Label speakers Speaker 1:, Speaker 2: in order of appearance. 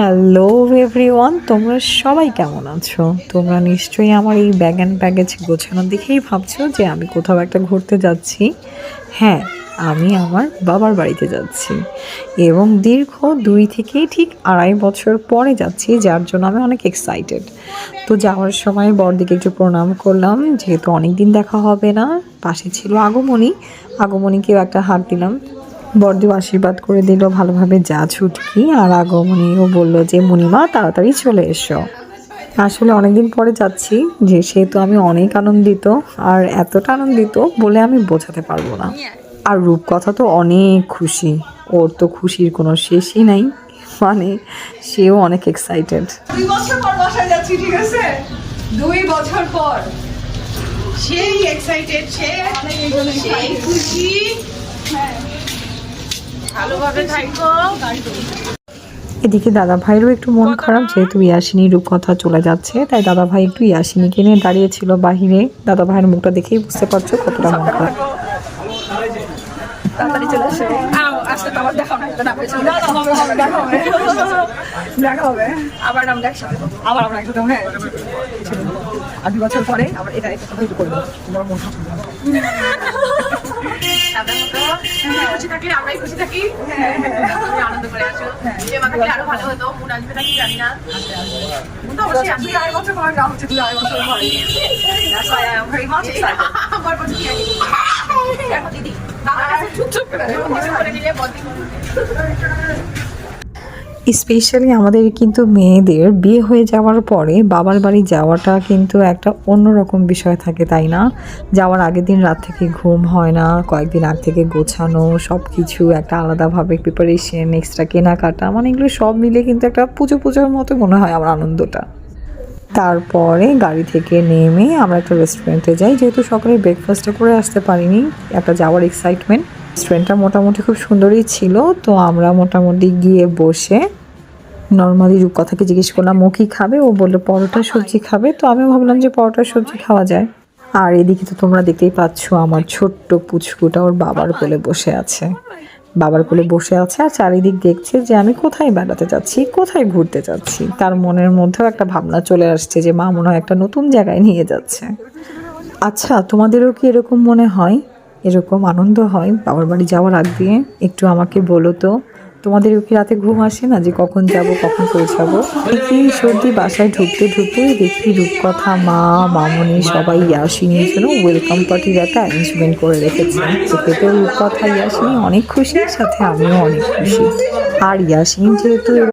Speaker 1: Hello everyone, তোমরা সবাই কেমন আছো? তোমরা নিশ্চয়ই আমার এই ব্যাগ অ্যান্ড ব্যাগেজ গোছানো দেখেই ভাবছো যে আমি কোথাও একটা ঘুরতে যাচ্ছি। হ্যাঁ, আমি আমার বাবার বাড়িতে যাচ্ছি এবং দীর্ঘ 2 থেকে ঠিক 2.5 বছর পরে যাচ্ছি, যার জন্য আমি অনেক এক্সাইটেড। তো যাওয়ার সময় বড়দিকে একটু প্রণাম করলাম, যেহেতু অনেক দিন দেখা হবে না। পাশে ছিল আগমনীকেও একটা হাত দিলাম। বড়দিও আশীর্বাদ করে দিল ভালোভাবে যা ছুটকি, আর আগমনীও বলল যে মুনিমা তাড়াতাড়ি চলে এসো। আসলে অনেকদিন পরে যাচ্ছি, যে সেহেতু আমি অনেক আনন্দিত, আর এতটা আনন্দিত বলে আমি বোঝাতে পারবো না। আর রূপকথা তো অনেক খুশি, ওর তো খুশির কোনো শেষই নাই, মানে সেও অনেক এক্সাইটেড।
Speaker 2: 2 বছর পর বাসায় যাচ্ছি, ঠিক আছে? 2 বছর পর সেই এক্সাইটেড, সেই খুশি। হ্যাঁ, ভালোভাবে থাকো।
Speaker 1: এদিকে দাদা ভাইয়েরও একটু মন খারাপ, যেহেতু ইয়াসিনী রূপকথা চলে যাচ্ছে, তাই দাদা ভাই একটু ইয়াসিনীকে নিয়ে দাঁড়িয়েছিল বাহিরে। দাদা ভাইয়ের মুখটা দেখেই বুঝতে পারছো কতটা মন খারাপ।
Speaker 2: তাড়াতাড়ি চলে এসো। আজকে তো আমার দেখা হবে না, দেখা হবে আবার আমরা একসাথে, আবার আমরা একসাথে। হ্যাঁ, আর 2 বছর পরে আবার এটা একসাথে করবো। তোমার মন খারাপ খুশি থাকলে আমরাই খুশি থাকি। আনন্দ করে আছো, আরো ভালো হতো। মন আসবে নাকি জানি না, তো অবশ্যই 2.5 বছর পর যা হচ্ছে, 2.5 বছর পরে আমার প্রতি দেখো দিদি চুপ করে নিলে বলতে।
Speaker 1: স্পেশালি আমাদের কিন্তু মেয়েদের বিয়ে হয়ে যাওয়ার পরে বাবার বাড়ি যাওয়াটা কিন্তু একটা অন্যরকম বিষয় থাকে, তাই না? যাওয়ার আগের দিন রাত থেকে ঘুম হয় না, কয়েকদিন আগ থেকে গোছানো, সব কিছু একটা আলাদাভাবে প্রিপারেশন, এক্সট্রা কেনাকাটা, মানে এগুলো সব মিলে কিন্তু একটা পুজোর মতো মনে হয় আমার আনন্দটা। তারপরে গাড়ি থেকে নেমে আমরা একটা রেস্টুরেন্টে যাই, যেহেতু সকালে ব্রেকফাস্টটা করে আসতে পারিনি, একটা যাওয়ার এক্সাইটমেন্ট। রেস্টুরেন্টটা মোটামুটি খুব সুন্দরই ছিল, তো আমরা মোটামুটি গিয়ে বসে নর্মালি রূপকথাকে জিজ্ঞেস করলাম ও কী খাবে, ও বললো পরোটা সবজি খাবে, তো আমিও ভাবলাম যে পরোটা সবজি খাওয়া যায়। আর এদিকে তো তোমরা দেখতেই পাচ্ছ আমার ছোট্ট পুচকুটা ওর বাবার কোলে বসে আছে, আর চারিদিক দেখছে যে আমি কোথায় বেড়াতে যাচ্ছি, কোথায় ঘুরতে যাচ্ছি। তার মনের মধ্যেও একটা ভাবনা চলে আসছে যে মা মনে হয় একটা নতুন জায়গায় নিয়ে যাচ্ছে। আচ্ছা, তোমাদেরও কি এরকম মনে হয়, এরকম আনন্দ হয় বাবার বাড়ি যাওয়ার আগ দিয়ে? একটু আমাকে বলো তো, তোমাদেরও কি রাতে ঘুম আসে না যে কখন যাব, কখন পৌঁছাবো? দেখি সর্দি বাসায় ঢুকতে দেখি রূপকথা, মা, মামনি সবাই ইয়াসিনীর জন্য ওয়েলকাম পার্টির একটা অ্যারেঞ্জমেন্ট করে রেখেছে। এতে রূপকথা, ইয়াসিনী অনেক খুশি, সাথে আমিও অনেক খুশি। আর ইয়াসিনী যেহেতু